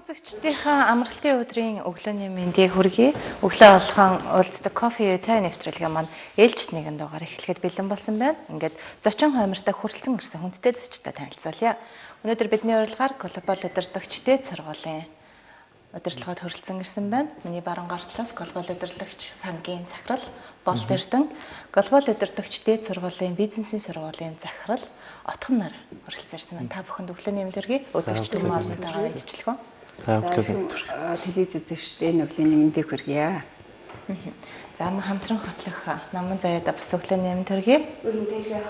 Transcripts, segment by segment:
үзэгчдийнхээ амралтын өдрийн өглөөний мэндийг хүргэе. Өглөө болгон уулздаг кофе цай нэвтрүүлгээ маань ээлжид нэгэн дугаар эхлэхэд бэлэн болсон байна. Ингээд зочин хоймортой хүрэлцэн ирсэн хүндтэй зочтой танилцуулъя. Өнөөдөр бидний урилгаар глобал удирдагч дэд сургуулийн удирдлагад хүрэлцэн ирсэн байна. Миний баруун гартлаас глобал удирдагч сангийн захирал Болд Эрдэнэ, глобал удирдагч дэд сургуулийн бизнесийн сургуулийн захирал Отхон нар хүрэлцэн ирсэн байна. Та бүхэнд өглөөний мэнд хүргэе. Үзэгч түмэн олонтойгоо мэдчилгөө. За телевиз үзэгчдийн өглөөний мэндийг хүргье. За хамтран хотлох намын заяада бас өглөөний мэнд хүргэе. Өнөөдөр яг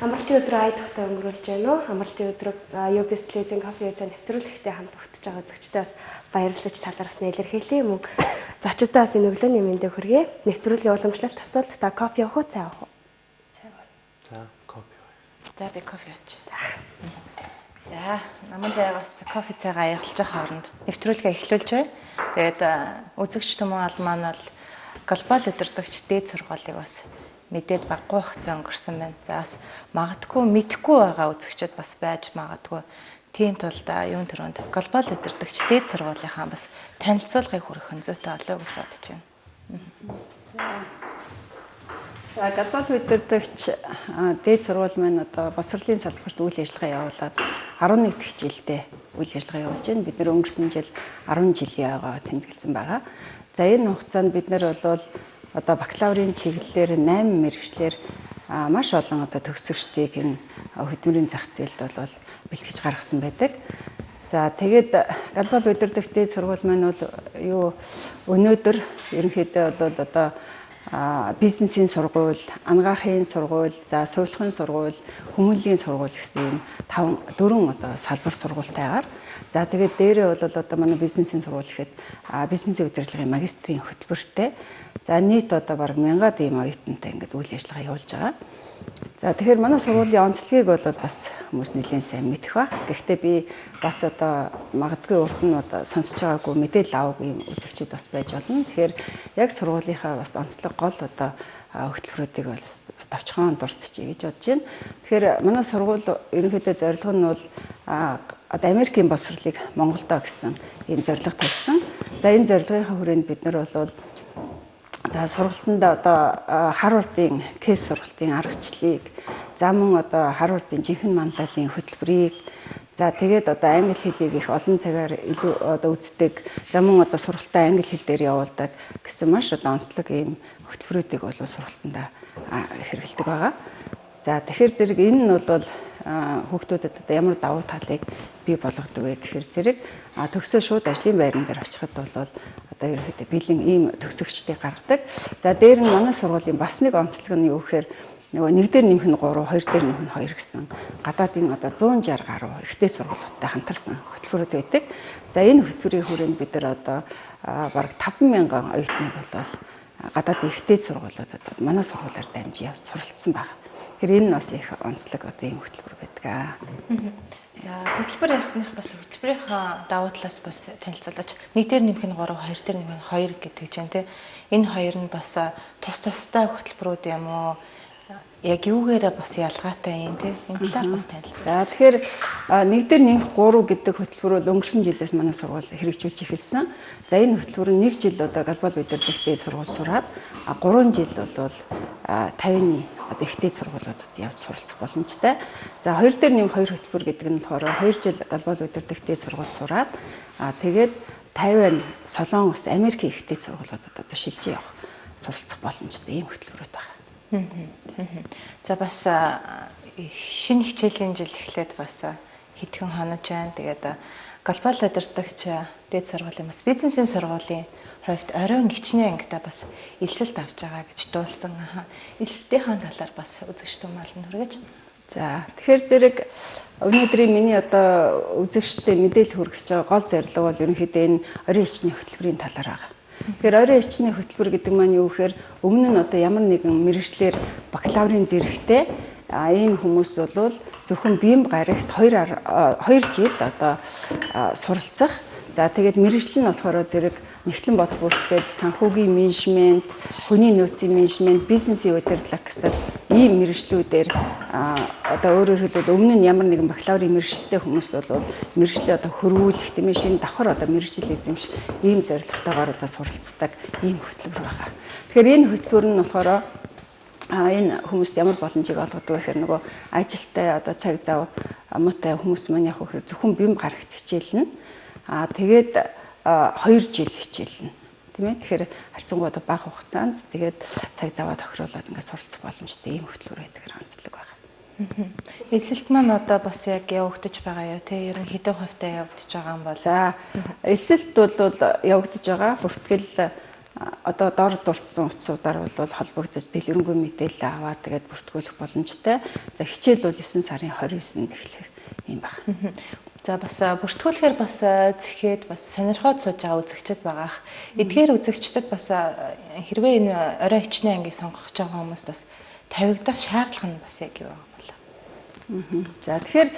амралтын өдрөө айдахтай өнгөрүүлж байна уу? Амралтын өдрөг UBS Leasing Coffee Center нэвтрүүлэгтээ хамт өгч байгаа үзэгчдээс баярлаж талархсан илэрхийлье. Мөн зочдоос энэ өглөөний мэндийг хүргэе. Нэвтрүүлгийн уламжлалт асуулт та кофе уух уу, цай уух уу? За кофе. За би кофе ууч. За намын зайгаас кофе цайгаа ялж байгаа хооронд нэвтрүүлгээ эхлүүлж байна. Тэгээд үзэгч түмэн ол маань бол глобал удирдагч дэд сургуулийг бас мэдээд баггүй хугацаа өнгөрсөн байна. За бас магадгүй мэдхгүй байгаа үзэгчд бас байж магадгүй. Тийм тулд юун төрөнд глобал удирдагч дэд сургуулийнхаа бас танилцуулгыг хүргэх нь зүйтэй болоо гэж бодож байна. За глобал удирдагч дэд сургууль маань одоо босрлын салбарт үйл ажиллагаа явуулаад 11 дэх жилдээ үйл ажиллагаа явуулж байна. Бид нэр өнгөрсөн жил 10 жилийн ойгоо тэмдэглэсэн байгаа. За энэ хугацаанд бид нар бол одоо бакалаврын чиглэлээр 8 мэргэжлэр маш олон одоо төгсөгчдийг энэ хөдөлмөрийн зах зээлд бол бэлтгэж гаргасан байдаг. За тэгээд глобал удирдагч дэд сургууль маань бол өнөөдөр ерөнхийдөө бол одоо бизнесийн сургууль, ангаахын сургууль, за сувилахын сургууль, хүмүүнлэгийн сургууль гэсэн 4 одоо салбар сургуультайгаар. За тэгээд дээрээ бол одоо манай бизнесийн сургууль гэхэд бизнесийн удирдлагын магистрийн хөтөлбөртэй. За нийт одоо бараг 1000-аад ийм оюутантай ингээд үйл ажиллагаа явуулж байгаа. За тэгэхээр манай сургуулийн онцлогийг бол бас хүмүүс нэлээд сайн мэдэх ба. Гэхдээ би бас одоо магадгүй урд нь одоо сонсож байгаагүй мэдээлэл аваагүй юм үзэгчид бас байж болно. Тэгэхээр яг сургуулийнхаа бас онцлог гол одоо хөтөлбөрүүдийг бол бас товчхон дурдчихъя гэж бодож байна. Тэгэхээр манай сургууль ерөнхийдөө зорилго нь бол одоо Америкийн боловсролыг Монголдо гэсэн ийм зорилго тавьсан. За энэ зорилгынхаа хүрээнд бид нар бол за сургалтанд одоо Харвардын кейс сургалтын аргачлалыг, за мөн одоо Харвардын жинхэнэ манлайлалын хөтөлбөрийг, за тэгээд одоо англи хэлийг их олон цагаар илүү одоо үздэг, за мөн одоо сургалтаа англи хэл дээр явуулдаг гэсэн маш одоо онцлог ийм хөтөлбөрүүдийг бол сургалтанд хэрэгэлдэг байгаа. За тэгэхээр зэрэг энэ нь бол хүүхдүүдэд одоо ямар давуу талыг бий болгодог вэ гэхээр зэрэг төгсөө шууд ажлын байран дээр очиход бол одоо ерөнхийдөө бэлэн ийм төгсөгчдийг гаргадаг. За дээр нь манай сургуулийн бас нэг онцлог нь юу гэхээр нөгөө 1 дээр нэмэх нь 3, 2 дээр нэмэх нь 2 гэсэн гадаадын одоо 160 гаруй ихтэй сургуулиудтай хамтарсан хөтөлбөрүүд байдаг. За энэ хөтөлбөрийн хүрээнд бид нар одоо бараг 50000 оюутныг бол гадаадын ихтэй сургуулиудад манай сургуулиар дамжиж явж суралцсан байна. Тэгэхээр энэ бас их онцлог одоо ийм хөтөлбөр байдаг. За хөтөлбөр ярьсных бас хөтөлбөрийнхаа давуу талаас бас танилцуулаач. 1 дээр нэмэх нь 3, 2 дээр нэмэх нь 2 гэдэг чинь тийм. Энэ хоёр нь бас тус тустай хөтөлбөрүүд юм уу? Яг юугаараа бас ялгаатай юм тийм. Энэ талаар бас танилцуулаач. За тэгэхээр 1 дээр нэмэх 3 гэдэг хөтөлбөр бол өнгөрсөн жилээс манай сургууль хэрэгжүүлж эхэлсэн. За энэ хөтөлбөр нь 1 жил одоо глобал удирдагч дэд сургууль сураад 3 жил бол 50-ны одоо ихтэй сургуулиудад явж суралцах боломжтой. За 2 дээр нэмэх 2 хөтөлбөр гэдэг нь болохоор 2 жил глобал удирдагч дэд сургууль сураад тэгээд 50 Солонгос, Америкийн ихтэй сургуулиудад одоо шилжиж явах суралцах боломжтой ийм хөтөлбөрүүд байна. За бас шинэ хичээлийн жил эхлээд бас хэдхэн хонож байна. Тэгээд глобал удирдагч дэд сургуулийн бас бизнесийн сургуулийн хувьд оройн гिचний ангитай бас элсэлт авч байгаа гэж дуулсан. Элсэлтийн талаар бас үзэгч түмэлэн хүргэж. За тэгэхээр зэрэг өнөөдрийн миний одоо үзэгчдэд мэдээлэл хүргэж байгаа гол зорилго бол ерөнхийдөө энэ оройн гिचний хөтөлбөрийн талаар байгаа. Тэгэхээр оройн гिचний хөтөлбөр гэдэг маань юу гэхээр өмнө нь одоо ямар нэгэн мэргэжлэр бакалаврын зэрэгтэй ийм хүмүүс бол зөвхөн бием гарагт 2 жил одоо суралцах. За тэгээд мэргэжил нь болохоор зэрэг нэгтлэн бодох бүртгэл, санхүүгийн менежмент, хүний нөөцийн менежмент, бизнесийн удирдлага гэсэн ийм мэргэжлүүдээр одоо өөрөөр хэлбэл өмнө нь ямар нэгэн бакалаврын мэргэжилтэй хүмүүс бол мэргэжлээ одоо хөрвүүлэх тийм ээ шинэ давхар одоо мэргэжил эзэмш ийм зорилготойгоор одоо суралцдаг ийм хөтөлбөр байгаа. Тэгэхээр энэ хөтөлбөр нь болохоор энэ хүмүүст ямар боломжийг олгодог гэхээр нөгөө ажилтай одоо цаг зав муутай хүмүүс маань яг хөө зөвхөн бим гарагт хичээлнэ. Тэгээд 2 жил хичээлнэ. Тийм ээ. Тэгэхээр харьцангуй одоо бага хугацаанд тэгээд цаг заваа тохируулаад ингээд суралцах боломжтой ийм хөтөлбөр байдаг онцлог байгаа. Эсэлт маань одоо бас яг явагдаж байгаа юу? Тэ ер нь хэдэн хувьтай явагдаж байгаа юм бол? За эсэлт бол явагдаж байгаа. Бүртгэл одоо дор дурдсан утсуудаар бол холбогдож дэлгэрэнгүй мэдээлэл аваад тэгээд бүртгүүлэх боломжтой. За хичээл бол 9 сарын 29-нд эхлэх юм байна. За бас бүртгүүлэхээр бас зэхэд бас сонирхоод сууж байгаа үзэгчд байгаах. Эдгээр үзэгчдэд бас хэрвээ энэ орой хичнээн ангийг сонгох гэж байгаа хүмүүс бас тавигдах шаардлага нь бас яг юу байгаа юм бол? За тэгэхээр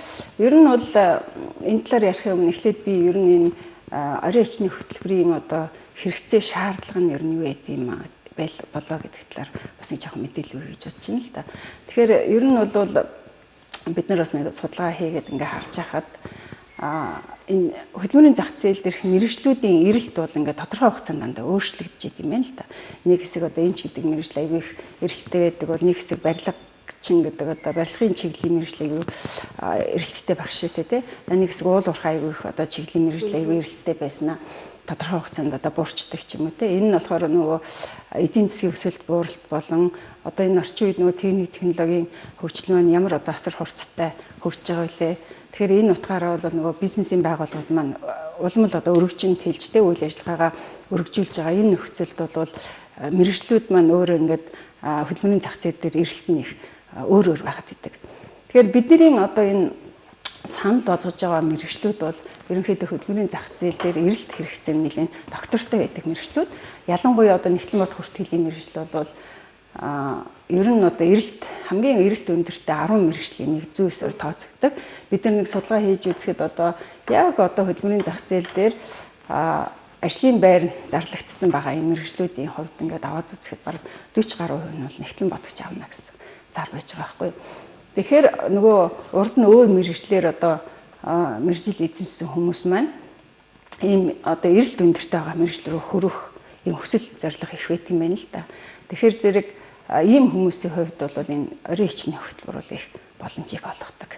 ер нь бол энэ талаар ярихын өмнө эхлээд би ер нь энэ орой хичнээн хөтөлбөрийн одоо хэрэгцээ шаардлага нь ер нь юу байд юм болоо гэдэг талаар бас нэг жоохон мэдээлэл өгье гэж бодож байна л да. Тэгэхээр ер нь бол бид нар бас нэг судалгаа хийгээд ингээ харж байхад энэ хөдөлмөрийн зах зээл дээрх мэргэжлүүдийн эрэлт бол ингээ тодорхой хугацаанд дандаа өөрчлөгдөж идэв юм байна л да. Нэг хэсэг одоо эмч гэдэг мэргэжил аягүй их эрэлттэй байдаг бол нэг хэсэг барилгачин гэдэг одоо барилгын чиглэлийн мэргэжил аягүй эрэлттэй багш шүү дээ. Нэг хэсэг уул уурхай аягүй их одоо чиглэлийн мэргэжил аягүй эрэлттэй байснаа тодорхой хугацаанд одоо буурчдаг ч юм уу те. Энэ нь болохоор нөгөө эдийн засгийн өсөлт бууралт болон одоо энэ орчин үед нөгөө технологийн хөгжил маань ямар одоо асар хурцтай хөгжиж байгаа вэ? Тэгэхээр энэ утгаараа бол нөгөө бизнесийн байгууллагууд маань улам л одоо өргөжинд хэлжтэй үйл ажиллагаагаа өргөжүүлж байгаа. Энэ нөхцөлд бол мэргэжлүүд маань өөрөө ингээд хөдөлмөрийн зах зээл дээр эрэлт нь их өөр байгаад идэг. Тэгэхээр бидний одоо энэ санал болгож байгаа мэргэжлүүд бол ерөнхийдөө хөдөлмөрийн зах зээл дээр эрэлт хэрэгцээ нь нэлээд доктортой байдаг мэргэжлүүд. Ялангуяа одоо нэгтлэн бод хүртгэлийн мэргэжил бол ер нь одоо эрэлт хамгийн эрэлт өндөртэй 10 мэргэжлийн нэг зүйсээр тооцогддог. Бид нар нэг судалгаа хийж үзэхэд одоо яг одоо хөдөлмөрийн зах зээл дээр ажлын байр зарлагдсан байгаа энэ мэргэжлүүдийн хувьд ингээд аваад үзэхэд бараг 40 гаруй хувь нь бол нэгтлэн бодогч авна гэсэн зар байж байгаа байхгүй. Тэгэхээр нөгөө урд нь өөр мэргэжлэр одоо мэргэжил эзэмшсэн хүмүүс маань ийм одоо эрэлт өндөртэй байгаа мэргэжил рүү хөрөх ийм хүсэл зорилго их байт юм байна л да. Тэгэхээр зэрэг ийм хүмүүсийн хувьд бол энэ орой хичнээн хөтөлбөр бол их боломжийг олгодог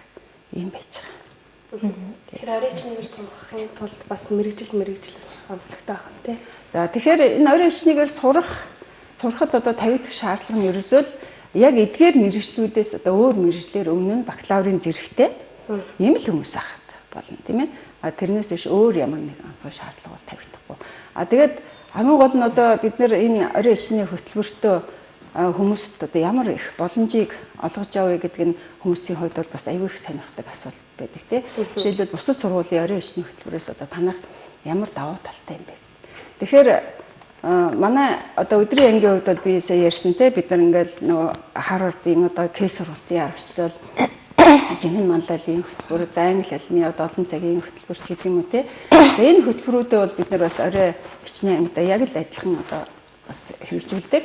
юм байж байгаа. Тэгэхээр орой хичнээнээр сурахын тулд бас мэргэжлээс онцлогтой байх нь тий. За тэгэхээр энэ орой хичнээнээр сурахад одоо тавигдах шаардлага нь ерөөсөө яг эдгээр мэргэжлүүдээс одоо өөр мэргэжлэр өмнө нь бакалаврын зэрэгтэй ийм л хүмүүс ахад болно тийм ээ. Тэрнээс биш өөр ямар нэгэн онцгой шаардлага бол тавигдахгүй. Тэгээд хамгийн гол нь одоо бид нэр энэ орой хичнээн хөтөлбөртөө хүмүүст одоо ямар их боломжийг олгож авъя гэдэг нь хүмүүсийн хувьд бол бас аюул их сонирхдаг асуулт байдаг тийм. Жишээлбэл бусад сургуулийн орой хичнээн хөтөлбөрөөс одоо танах ямар давуу талтай юм бэ? Тэгэхээр манай одоо өдрийн ангийн хувьд бол би сая ярьсан те бид нар ингээл нөгөө Харвардын одоо кейс сургалтын аргачлал жинхэнэ манлайлалын хөтөлбөр, за англи хэлний одоо олон цагийн хөтөлбөр гэдэг юм уу те. За энэ хөтөлбөрүүдэд бол бид нар бас орой хичнээн ангидаа яг л адилхан одоо бас хэрэгжүүлдэг.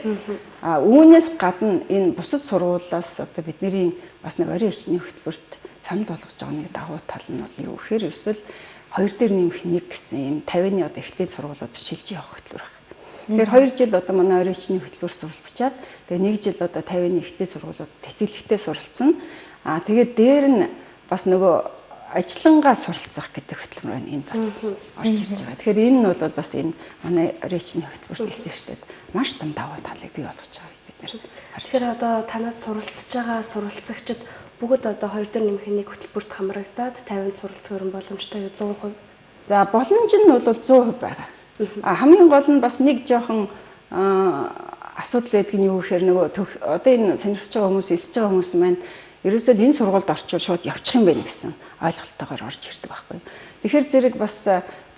Үүнээс гадна энэ бусад сургуулиас одоо бидний бас нэг орой хичнээн хөтөлбөрт санал болгож байгаа нэг давуу тал нь бол юу гэхээр эсвэл 2 дээр нэмэх 1 гэсэн юм 50-ны одоо ихтэй сургуулиуд шилжиж явах хөтөлбөр байна. Тэгэхээр 2 жил одоо манай орой хичнээн хөтөлбөр суралцчаад тэгээ 1 жил одоо 50-ны ихтэй сургуулиуд тэтгэлэгтэй суралцсан. Тэгээд дээр нь бас нөгөө ажиллангаа суралцах гэдэг хөтөлбөр байна. Энд бас орж ирж байгаа. Тэгэхээр энэ нь бол бас энэ манай орой хичнээн хөтөлбөрт эсвэрчтэй маш том давуу талыг бий болгож байгаа бид нэр. Тэгэхээр одоо танаас суралцж байгаа суралцагчид бүгд одоо 2 дээр нэмэх 1 хөтөлбөрт хамрагдаад 50-нд суралцах өрн боломжтой юу 100%? За боломж нь бол 100% байгаа. Хамгийн гол нь бас нэг жоохон асуудал байдаг нь юу гэхээр нөгөө одоо энэ сонирхож байгаа хүмүүс, эсэж байгаа хүмүүс маань ерөөсөө энэ сургуульд орчвол шууд явчих юм байна гэсэн ойлголтойгоор орж ирдэг байхгүй. Тэгэхээр зэрэг бас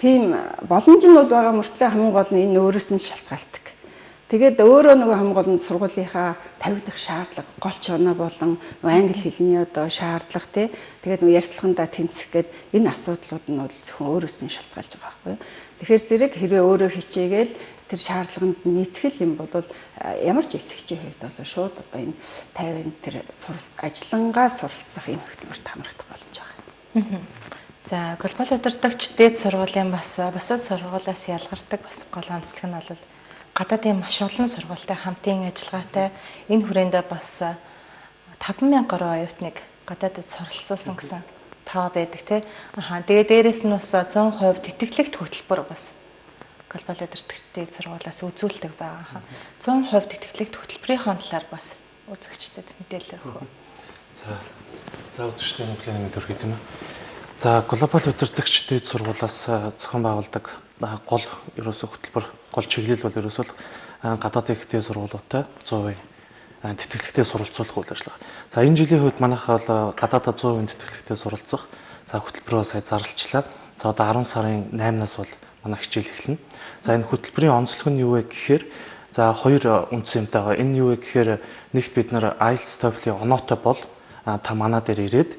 тийм боломж нь бол байгаа мөртлөө хамгийн гол нь энэ өөрөөс нь шалтгаалдаг. Тэгээд өөрөө нөгөө хамгийн гол нь сургуулийнхаа тавигдах шаардлага, гол чоноо болон англи хэлний одоо шаардлага тэгээд нөгөө ярьцлагандаа тэмцэх гээд энэ асуудлууд нь бол зөвхөн өөрөөс нь шалтгаалж байгаа байхгүй. Тэгэхээр зэрэг хэрвээ өөрөө хичээгээл тэр шаардлаганд нийцгэл юм бол ямар ч эцэгчийн хувьд бол шууд одоо энэ 50 тэр ажиллангаа суралцах энэ хөтөлбөрт хамрагдах боломж байгаа. За глобал удирдагч дээд сургуулийн бас бусад сургуулиас ялгардаг бас гол онцлог нь бол гадаадын маш олон сургуультай хамтын ажиллагаатай энэ хүрээндээ бас 5,000 гаруй оюутныг гадаадд суралцуулсан гэсэн тоо байдаг тий. Тэгээ дээрэс нь бас 100% тэтгэлэгт хөтөлбөр бас глобал удирдагч дээд сургуулиас үзүүлдэг байгаа. 100% тэтгэлэгт хөтөлбөрийн талаар бас үзэгчдэд мэдээлэл өгөх. За үзэгчдийн нүглийн мэд өргөд юм аа. За глобал удирдагч дээд сургуулиас зохион байгуулдаг гол ерөөсөө хөтөлбөр гол чиглэл бол ерөөсөө гадаадын ихтэй сургуулиутай 100% тэтгэлэгтэй суралцуулах үйл ажиллагаа. За энэ жилийн хувьд манайх бол гадаадд 100% тэтгэлэгтэй суралцах за хөтөлбөрөө сая зарлалчлаа. За одоо 10 сарын 8-наас бол манай хичээл эхэлнэ. За энэ хөтөлбөрийн онцлог нь юу вэ гэхээр за хоёр үндсэн юмтай байгаа. Энэ юу вэ гэхээр нэгт бид нар IELTS TOEFL-ийн оноотой бол та манай дээр ирээд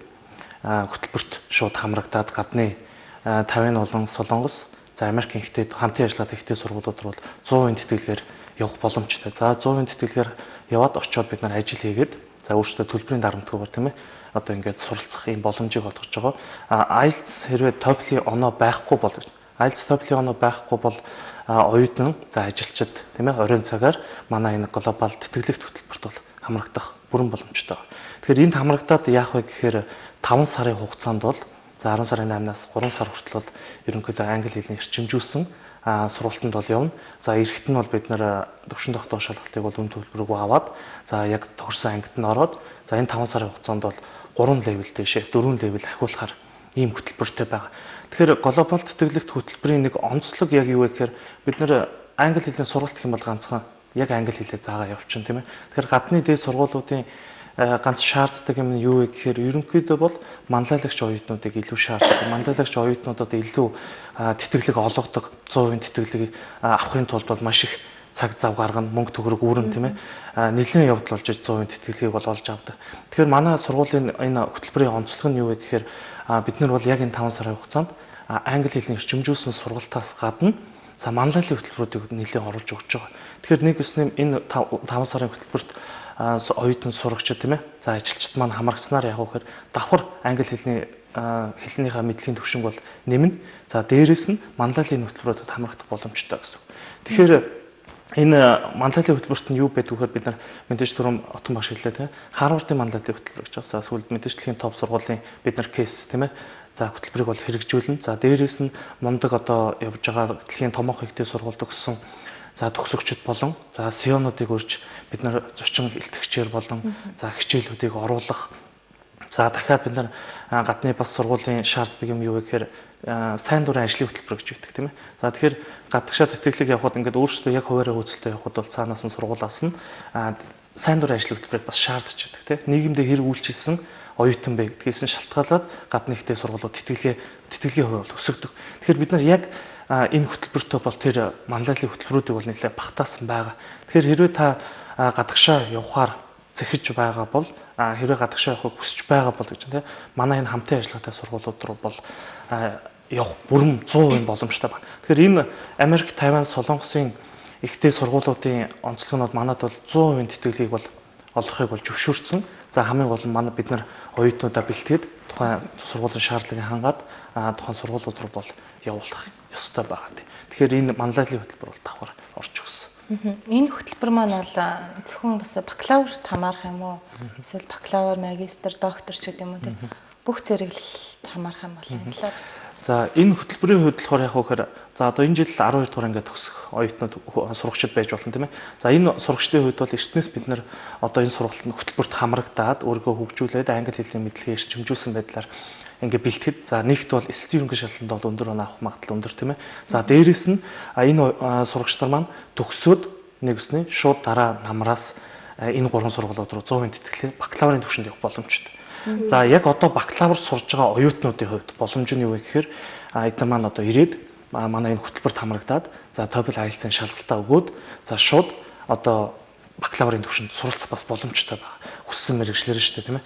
хөтөлбөрт шууд хамрагдаад гадны 50 болон Солонгос за Америкийн ихтэй хамтын ажиллагаат ихтэй сургуулиуд бол 100% тэтгэлгээр явах боломжтой. За 100% тэтгэлгээр яваад очиод бид нар ажил хийгээд за өөрсдөө төлбөрийн дарамтгүйгээр тийм ээ одоо ингээд суралцах юм боломжийг олгож байгаа. IELTS хэрвээ TOEFL-ийн оноо байхгүй бол IELTS TOEFL-ийн оноо байхгүй бол оюутан за ажилчид тийм ээ оройн цагаар манай энэ глобал тэтгэлэгт хөтөлбөрт бол хамрагдах бүрэн боломжтой. Тэгэхээр энд хамрагдаад яах вэ гэхээр 5 сарын хугацаанд бол за 10 сарын 8-наас 3 сар хүртэл бол ерөнхийдөө англи хэлний эрчимжүүлсэн сургалтанд бол явна. За эрэхт нь бол бид нэр төвшин тогтоох шалгалтыг бол үн төлбөрөөгөө аваад за яг төгссөн ангид нь ороод за энэ 5 сарын хугацаанд бол 3 левел дэшээ 4 левел ахиулахаар ийм хөтөлбөртэй байгаа. Тэгэхээр глобал тэтгэлэгт хөтөлбөрийн нэг онцлог яг юу вэ гэхээр бид нэр англи хэлний сургалт гэх юм бол ганцхан яг англи хэлээ заагаа явуулчихна тийм ээ. Тэгэхээр гадны дээд сургуулиудын ганц шаарддаг юм нь юу вэ гэхээр ерөнхийдөө бол манлайлагч оюутнуудыг илүү шаарддаг. Манлайлагч оюутнуудад илүү тэтгэлэг олгодог 100% тэтгэлэг авахын тулд бол маш их цаг зав гаргана, мөнгө төгрөг үүрэн тийм ээ. Нэлээд явдал болж 100% тэтгэлгийг бол олж авдаг. Тэгэхээр манай сургуулийн энэ хөтөлбөрийн онцлог нь юу вэ гэхээр бид нар бол яг энэ 5 сарын хугацаанд англи хэлний эрчимжүүлсэн сургалтаас гадна за манлайлалын хөтөлбөрүүдийг нэлээд оруулж өгч байгаа. Тэгэхээр нэг өснөм энэ 5 сарын хөтөлбөрт оюутан сурагчид тийм ээ. За ажилчид маань хамрагцсанаар яг үхээр давхар англи хэлнийхээ мэдлэгийн түвшинг бол нэмнэ. За дээрэс нь манлайлалын хөтөлбөрөд хамрагдах боломжтой гэсэн. Тэгэхээр энэ манлайлалын хөтөлбөрт нь юу байдаг вэхээр бид нар мэдээж түрүүн отон багш хэллээ тийм ээ. Харвардын манлайлалын хөтөлбөр гэж бас сүүлд мэдээж дэлхийн топ сургуулийн бид нар кейс тийм ээ. За хөтөлбөрийг бол хэрэгжүүлнэ. За дээрэс нь мундаг одоо явж байгаа дэлхийн томоохон ихтэй сургуульд өгсөн за төгсөгчд болон за сионуудыг урьж бид нар зочин илтгэгчээр болон за хичээлүүдийг оруулах. За дахиад бид нар гадны бас сургуулийн шаарддаг юм юу вэ гэхээр сайн дурын ажлын хөтөлбөр гэж өгдөг тийм ээ. За тэгэхээр гадагшаа тэтгэлэг явахад ингээд өөрсдөө яг хуваараа хөөцөлтөй явахад бол цаанаас нь сургуулаас нь сайн дурын ажлын хөтөлбөрийг бас шаардж байдаг тийм ээ. Нийгэмдээ хэрэг үйлчилсэн оюутан бай гэдгээс нь шалтгаалаад гадны ихтэй сургуулиуд тэтгэлгийн хувь бол өсөгдөг. Тэгэхээр бид нар яг энэ хөтөлбөртөө бол тэр манлайлалын хөтөлбөрүүдийг бол нэлээд багтаасан байгаа. Тэгэхээр хэрвээ та гадагшаа явахаар зэхэж байгаа бол хэрвээ гадагшаа явахыг хүсэж байгаа бол гэж тийм манай энэ хамтын ажиллагаатай сургуулиуд руу бол явах бүрэн 100% боломжтой байна. Тэгэхээр энэ Америк, Тайван, Солонгосын ихтэй сургуулиудын онцлог нь бол манад бол 100% тэтгэлгийг бол олохыг бол зөвшөөрсөн. За хамгийн гол нь манай бид нар оюутнуудаа бэлтгээд тухайн сургуулийн шаардлагыг хангаад тухайн сургуулиуд руу бол явуулах ёстой байгаа. Тэгэхээр энэ манлайлалын хөтөлбөр бол давхар орж өгсөн. Энэ хөтөлбөр маань бол зөвхөн бас бакалаврт хамаарах юм уу? Эсвэл бакалавр, магистр, доктор ч гэдэг юм уу тийм бүх зэрэглэлд хамаарах юм бол энэ талаар бас. За энэ хөтөлбөрийн хувьд болохоор яг үхээр за одоо энэ жил 12 дугаар ангид төгсөх оюутнууд сурагчид байж болно тийм ээ. За энэ сурагчдын хувьд бол эртнээс бид нар одоо энэ сургалтанд хөтөлбөрт хамрагдаад өөрийгөө хөгжүүлээд англи хэлний мэдлэгийг эрчимжүүлсэн байдлаар ингээ бэлтгэд за нэгт бол эсэлтийн ерөнхий шалгалтанд бол өндөр оноо авах магадлал өндөр тийм ээ. За дээрэс нь энэ сурагч нар маань төгсөөд нэгснээ шууд дараа намраас энэ гурван сургуулиуд руу 100% тэтгэлээ бакалаврын түвшинд явах боломжтой. За яг одоо бакалаврт сурж байгаа оюутнуудын хувьд боломж нь юу вэ гэхээр эдгээр маань одоо ирээд манай энэ хөтөлбөрт хамрагдаад за TOEFL IELTS-ийн шалгалтаа өгөөд за шууд одоо бакалаврын түвшинд суралцах бас боломжтой байна. Хүссэн мэргэжлэр шүү дээ, тийм ээ.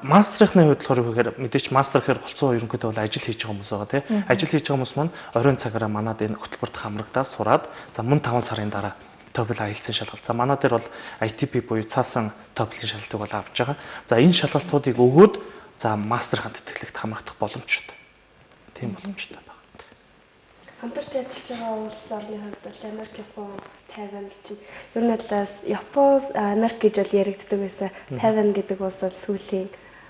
Мастрынхны хувьд болохоор юу гэхээр мэдээч мастер гэхээр голцоо ерөнхийдөө бол ажил хийж байгаа хүмүүс байгаа тийм. Ажил хийж байгаа хүмүүс маань оройн цагаараа манад энэ хөтөлбөрт хамрагдаад сураад за мөн 5 сарын дараа TOEFL IELTS-ийн шалгалт. За манай дээр бол ITP буюу цаасан TOEFL-ийн шалгалтыг бол авч байгаа. За энэ шалгалтуудыг өгөөд за мастерын тэтгэлэгт хамрагдах боломжтой. Тийм боломжтой байна. Хамтарч ажиллаж байгаа улс орны хувьд бол Америк, Япон, Тайван гэж чинь ер нь талаас Япон, Америк гэж бол яригддаг байсан. Тайван гэдэг улс бол сүүлийн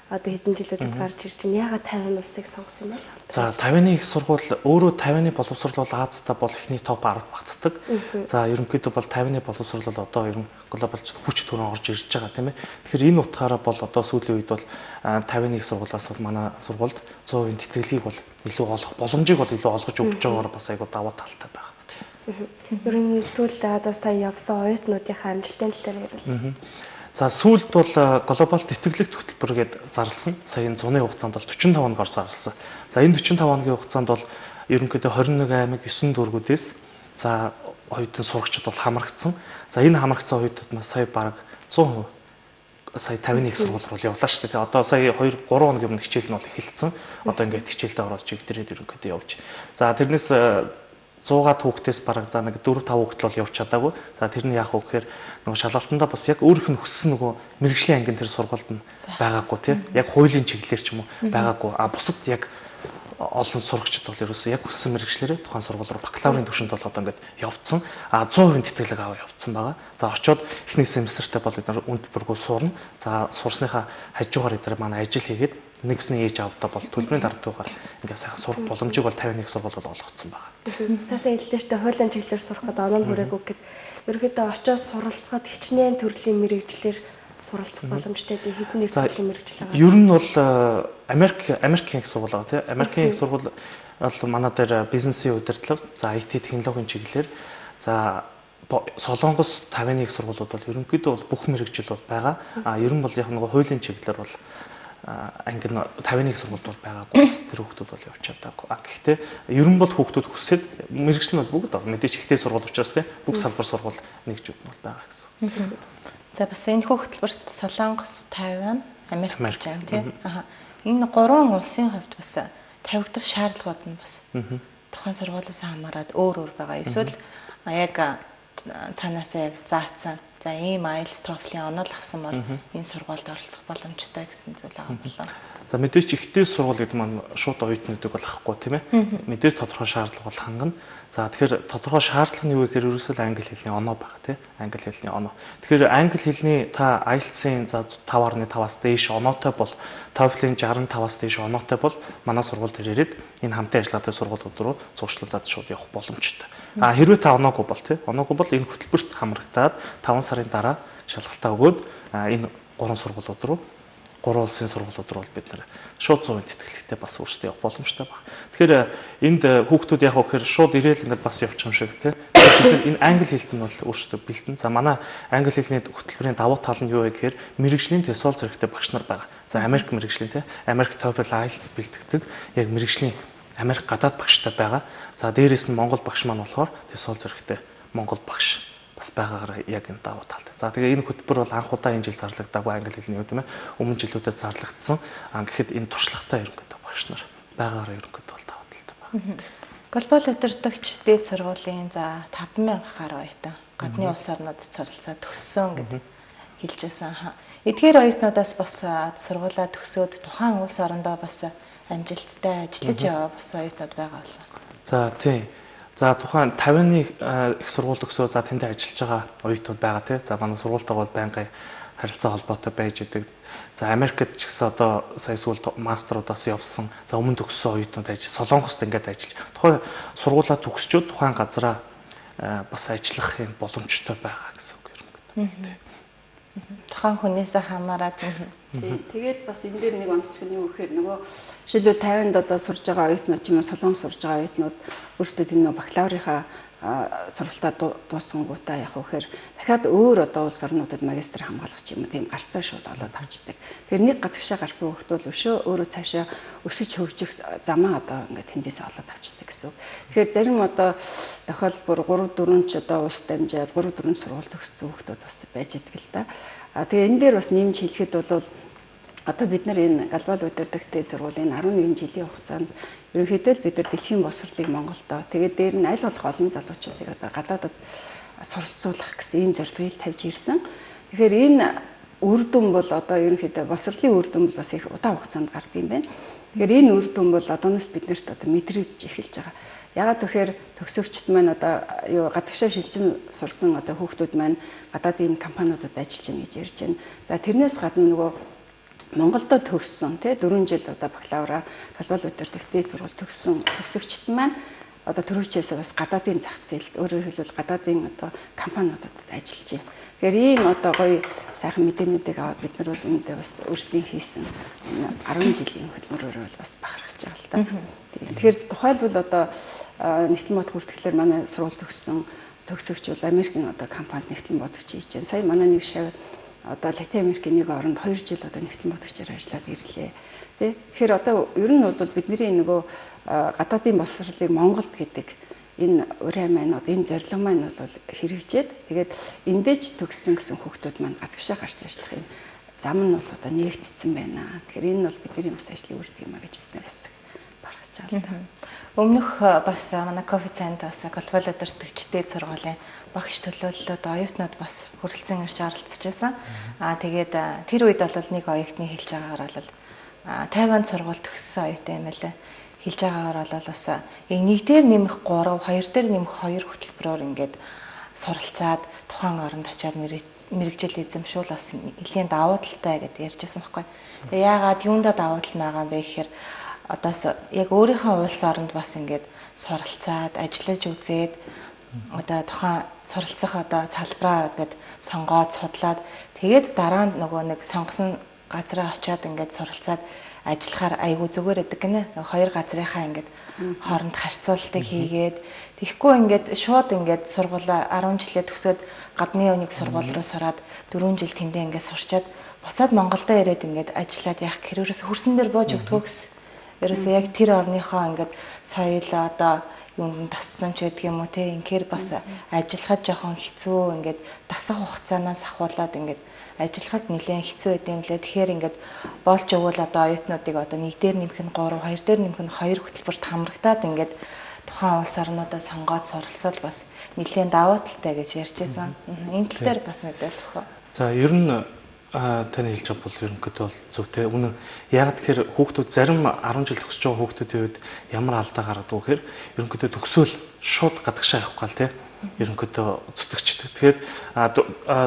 одоо хэдэн жилүүдэд гарч ирж байна. Яагаад Тайван улсыг сонгосон юм бэ? За Тайваны их сургууль өөрөө Тайваны боловсрол бол Азиста бол ихний топ 10-д багтдаг. За ерөнхийдөө бол Тайваны боловсрол бол одоо ер нь глобалч хүч төрөн орж ирж байгаа тийм ээ. Тэгэхээр энэ утгаараа бол одоо сүүлийн үед бол Тайваны их сургуулиас бол манай сургуульд 100% тэтгэлгийг бол илүү олох боломжийг бол илүү олгож өгч байгаагаар бас айгуу даваа талтай байна. Ер нь сүүлд одоо сая явсан оюутнуудынхаа амжилтын талаар ярил. За сүүлд бол глобал тэтгэлэгт хөтөлбөр гээд зарласан. Сая энэ зуны хугацаанд бол 45 хоногор зарласан. За энэ 45 хоногийн хугацаанд бол ерөнхийдөө 21 аймаг 9 дүүргүүдээс за оюутан сурагчид бол хамрагдсан. За энэ хамрагдсан оюутнууд сая бараг 100% сая 51 сургууль руу явлаа шүү дээ. Одоо сая 2-3 хоногийн өмнө хичээл нь бол эхэлсэн. Одоо ингээд хичээлдээ ороод чигдрээд ерөнхийдөө явж. За тэрнээс 100-аад хүүхдээс бараг за нэг 4-5 хүүхэд бол явж чадаагүй. За тэр нь яах вэ гэхээр нөгөө шалгалтандаа бас яг өөрийнх нь хүссэн нөгөө мэрэгжлийн ангин тэр сургуульд нь байгаагүй тийм. Яг хуулийн чиглэлээр ч юм уу байгаагүй. Бусад яг олон сурагчид бол ерөөсөө яг хүссэн мэрэгчлэрээ тухайн сургууль руу бакалаврын түвшинд бол одоо ингээд явцсан. 100% тэтгэлэг аваа явцсан байгаа. За очоод эхний семестртээ бол эдгээр үнд бүргүү сурна. За сурсныхаа хажуугаар эдгээр манай ажил хийгээд нэгсний ээж авдаа бол төлбөрийн дарамтгүйгээр ингээд сайхан сурах боломжийг бол 51 сургууль бол олгоцсон байгаа. Тасаа хэллээ шүү дээ хуулийн чиглэлээр сурахад оноо хүрээгүй гэд ерөөдөө очоод суралцгаад хичнээн төрлийн мэрэгчлэр суралцах боломжтой дээ хэдэн нэг төрлийн мэрэгжил байгаа. Ер нь бол Америкийн их сургууль байгаа тийм. Америкийн их сургууль бол манай дээр бизнесийн удирдлага, за IT технологийн чиглэлээр за Солонгос 51 сургуулиуд бол ерөнхийдөө бол бүх мэрэгжил бол байгаа. Ер нь бол яг нэг хуулийн чиглэлээр бол анги 51 сургуульд бол байгаагүй тэр хүүхдүүд бол явж чадаагүй. Гэхдээ ер нь бол хүүхдүүд хүсээд мэрэгжил нь бол бүгд мэдээж ихтэй сургууль учраас тийм бүх салбар сургууль нэгжүүд нь бол байгаа гэсэн. За бас энэ хөтөлбөрт Солонгос, Тайван, Америк гэж байна тийм. Энэ гурван улсын хувьд бас тавигдах шаардлагууд нь бас тухайн сургуулиас хамаарат өөр байгаа. Эсвэл яг цаанаасаа яг заацсан. За ийм IELTS TOEFL-ийн онол авсан бол энэ сургуульд оролцох боломжтой гэсэн зүйл байгаа болоо. За мэдээж ихтэй сургууль гэдэг маань шууд оюутнуудыг бол авахгүй тийм ээ. Мэдээж тодорхой шаардлага бол хангана. За тэгэхээр тодорхой шаардлага нь юу гэхээр ерөөсөө англи хэлний оноо байгаа тийм. Англи хэлний оноо. Тэгэхээр англи хэлний та IELTS-ийн за 5.5-аас дээш оноотой бол TOEFL-ийн 65-аас дээш оноотой бол манай сургууль дээр ирээд энэ хамтын ажиллагааны сургуулиуд руу зуршлуулаад шууд явах боломжтой. Хэрвээ та оноогүй бол тийм. Оноогүй бол энэ хөтөлбөрт хамрагдаад 5 сарын дараа шалгалтаа өгөөд энэ 3 сургуулиуд руу 3 улсын сургуулиуд руу бид нэр шууд 100% тэтгэлэгтэй бас өөрсдөө явах боломжтой байна. Тэгэхээр энд хүүхдүүд яг гэхээр шууд ирээл ингээд бас явчих юм шиг тийм. Тэгэхээр энэ англи хэлт нь бол өөрсдөө бэлтэн. За манай англи хэлний хөтөлбөрийн давуу тал нь юу вэ гэхээр мэрэгжлийн TESOL зэрэгтэй багш нар байгаа. За Америк мэрэгжлийн тийм. Америк TOEFL IELTS бэлтгэдэг яг мэрэгжлийн Америк гадаад багштай байгаа. За дээрээс нь Монгол багш маань болохоор TESOL зэрэгтэй Монгол багш бас байгаагаар яг энэ давуу талтай. За тэгээ энэ хөтөлбөр бол анх удаа энэ жил зарлагдаагүй англи хэлний үг тийм ээ. Өмнө жилүүдэд зарлагдсан. Гэхэд энэ туршлагатай ерөнхийдөө багш нар байгаагаар ерөнхийдөө бол давуу талтай байна. Глобал удирдагч дээд сургуулийн за 50000 гаруй оюутан гадны улс орнууд суралцаад төгссөн гэдэг хэлжсэн. Эдгээр оюутнуудаас бас сургуулаа төгсөөд тухайн улс орондоо бас амжилттай ажиллаж яваа бас оюутнууд байгаа болов. За тийм. За тухайн 50-ны их сургууль төгсөө за тэнд ажиллаж байгаа оюутнууд байгаа тийм. За манай сургуультайгаа бол байнгын харилцаа холбоотой байж идэг. За Америкт ч гэсэн одоо сая сүүлд мастерудаас явсан. За өмнө төгссөн оюутнууд Солонгост ингээд ажиллаж. Тухайн сургуулаа төгсчөөд тухайн газараа бас ажиллах юм боломжтой байгаа гэсэн үг юм. Тухайн хүнээсээ хамаарат. Тэгээд бас энэ дээр нэг онцлог нь юу гэхээр нөгөө жишээлбэл 50-нд одоо сурж байгаа оюутнууд ч юм уу Солонгос сурж байгаа оюутнууд өөрсдөө тийм нөгөө бакалаврынхаа сургалтаа дуусгангуудаа яг үхээр дахиад өөр одоо улс орнуудад магистр хамгаалах юм тийм гарцаа шууд олоод авчдаг. Тэгэхээр нэг гадагшаа гарсан хүүхд бол өшөө өөрөө цаашаа өсөж хөгжих замаа одоо ингээд тэндээс олоод авчдаг гэсэн үг. Тэгэхээр зарим одоо тохиолбол 3 4 ч одоо улс дамжаад 3 4 сургууль төгссөн хүүхдүүд бас байж байгаа л да. Тэгээ энэ дээр бас нэмж хэлэхэд бол одоо бид нар энэ глобал удирдагчдын сургуулийн 11 жилийн хугацаанд ерөнхийдөө бид нар дэлхийн боловсролыг Монголдоо тэгээд дээр нь аль болох олон залуучуудыг одоо гадаадад суралцуулах гэсэн ийм зорилгыг тавьж ирсэн. Тэгэхээр энэ үр дүн бол одоо ерөнхийдөө боловсролын үр дүн бол бас их удаан хугацаанд гардаг юм байна. Тэгэхээр энэ үр дүн бол одооноос биднэрт одоо мэдрэгдэж эхэлж байгаа. Ягаад гэхээр төгсөгчд маань одоо юу гадагшаа шилжин сурсан одоо хүүхдүүд маань гадаадын компаниудад ажиллаж байна гэж ярьж байна. За тэрнээс гадна нөгөө Монголдо төгссөн тий 4 жил одоо бакалавра глобал удирдагчдын сургууль төгссөн төгсөгчд маань одоо төрөвчээс бас гадаадын зах зээлд өөрөөр хэлбэл гадаадын одоо компаниудад ажиллаж байна. Тэгэхээр ийм одоо гоё сайхан мэдээнүүдийг аваад бид нар бол үүндээ бас өөрсдийн хийсэн 10 жилийн хөтөлмөрөөр бол бас бахархаж байгаа л та. Тэгэхээр тухайлбал одоо нэгтлэн бод хүртгэлээр манай сургууль төгссөн төгсөгч бол Америкийн одоо компанид нэгтлэн бодогч хийж байна. Сая манай нэг шав одоо Латин Америкийн нэг оронд 2 жил одоо нэгтлэн бодогчоор ажиллаад ирлээ. Тэ. Тэгэхээр одоо ер нь бол бидний нөгөө гадаадын боловсролыг Монголд гэдэг энэ урай маань одоо энэ зорилго маань бол хэрэгжээд тэгээд эндээч төгссөн гэсэн хүүхдүүд маань гадагшаа гарч ажиллах юм зам нь бол одоо нээгдсэн байна. Тэгэхээр энэ бол бидний бас ажлын үр дүн юм а гэж бид нэс баргаж байгаа. Өмнөх бас манай кофе цайнд бас глобал удирдагчдын сургуулийн багш төлөөллөд оюутнууд бас хүрэлцэн ирж оролцож байсан. Тэгээд тэр үед бол нэг оюутны хэлж байгаагаар бол Тайванд сургууль төгссөн оюутан юм байлаа. Хэлж байгаагаар бол бас нэг дээр нэмэх 3, 2 дээр нэмэх 2 хөтөлбөрөөр ингээд суралцаад тухайн оронд очиад мэрэгжил эзэмшүүл бас нэлийн давуу талтай гэдээ ярьж байсан байхгүй. Тэгээ яагаад юундаа давуу тал байгаа юм бэ гэхээр одоос яг өөрийнхөө улс оронд бас ингээд суралцаад ажиллаж үзээд одоо тухайн суралцах одоо салбараа ингээд сонгоод судлаад тэгээд дараа нь нөгөө нэг сонгосон газараа очиад ингээд суралцаад ажиллахаар айгүй зүгээр байдаг гинэ. Хоёр газрынхаа ингээд хооронд харьцуултыг хийгээд тэгэхгүй ингээд шууд ингээд сургуулаа 10 жилээ төгсөөд гадны нэг сургууль руу сураад 4 жил тэндээ ингээд сурчаад буцаад Монголдо ирээд ингээд ажиллаад явах гэрөөс хөрсөн дээр бууж өгдгөө гэсэн. Ерөөсөө яг тэр орныхоо ингээд соёл одоо юунд тасцсан ч гэдэг юм уу те инхээр бас ажиллахад жоохон хэцүү ингээд дасах хугацаанаас ахуулаад ингээд ажиллахад нэлээд хэцүү байд юм лээ. Тэгэхээр ингээд боолч өгвөл одоо оюутнуудыг одоо нэг дээр нэмэх нь 3, 2 дээр нэмэх нь 2 хөтөлбөрт хамрагдаад ингээд тухайн улс орнуудаа сонгоод суралцвал бас нэлээд давуу талтай гэж ярьж байсан. Энэ тал дээр бас мэдээлэх үү. За ер нь таны хэлж байгаа бол ерөнхийдөө бол зөвтэй. Үнэн яг тэгэхээр хүүхдүүд зарим 10 жил төгсөж байгаа хүүхдүүдийн үед ямар алдаа гаргадаг вэ гэхээр ерөнхийдөө төгсөөл шууд гадагшаа явахгүй л тийм ерөнхийдөө зүтгэждэг. Тэгээд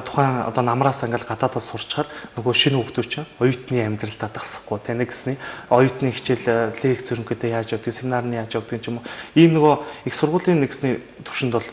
тухайн одоо намраас ингээл гадаадаас сурчаар нөгөө шинэ хүүхдүүд чинь оюутны амьдралдаа дасахгүй тийм нэгсний оюутны хичээл лекц ерөнхийдөө яаж явдаг, семинарны яаж явдаг юм уу. Ийм нөгөө их сургуулийн нэгсний төвшөнд бол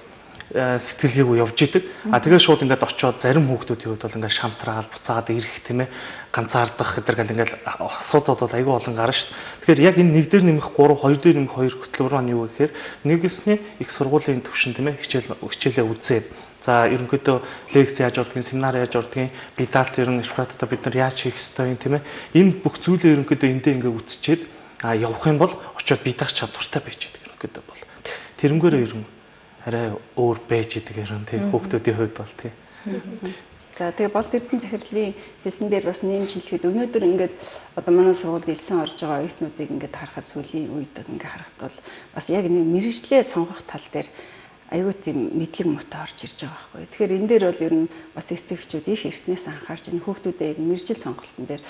сэтгэлгээгүй явж идэг. Тэгээд шууд ингээд очиод зарим хүүхдүүдийн хувьд бол ингээд шамтраал буцаад ирэх тийм ээ ганцаардах гэдэргээл ингээд асуудал бол айгүй олон гарна шүү дээ. Тэгэхээр яг энэ нэг дээр нэмэх 3, 2 дээр нэмэх 2 хөтөлбөр нь юу гэхээр нэгэсний их сургуулийн төвшин тийм ээ хичээлээ үзээд за ерөнхийдөө лекц яаж ордгийг, семинар яаж ордгийг, бидалт ерөн экспертата бид нар яаж хийх ёстой юм тийм ээ. Энэ бүх зүйлээ ерөнхийдөө эндээ ингээд үзчихэд явах юм бол очиод бидах чадвартай байж идэг ерөнхийдөө бол. Тэрнгээрээ ерөн арай өөр байж идэг юм тийм хүүхдүүдийн хувьд бол тийм. За тэгээ болд эрдэнэ захирлын хэлсэн дээр бас нэмж хэлэхэд өнөөдөр ингээд одоо манай сургуульд элсэн орж байгаа оюутнуудыг ингээд харахад сүүлийн үед ингээд харахад бол бас яг нэг мэрэгчлээ сонгох тал дээр аюу тийм мэдлэг муутай орж ирж байгаа байхгүй. Тэгэхээр энэ дээр бол ер нь бас эцэгчүүд их эртнээс анхаарч энэ хүүхдүүдээ яг мэрэгжил сонголтын дээр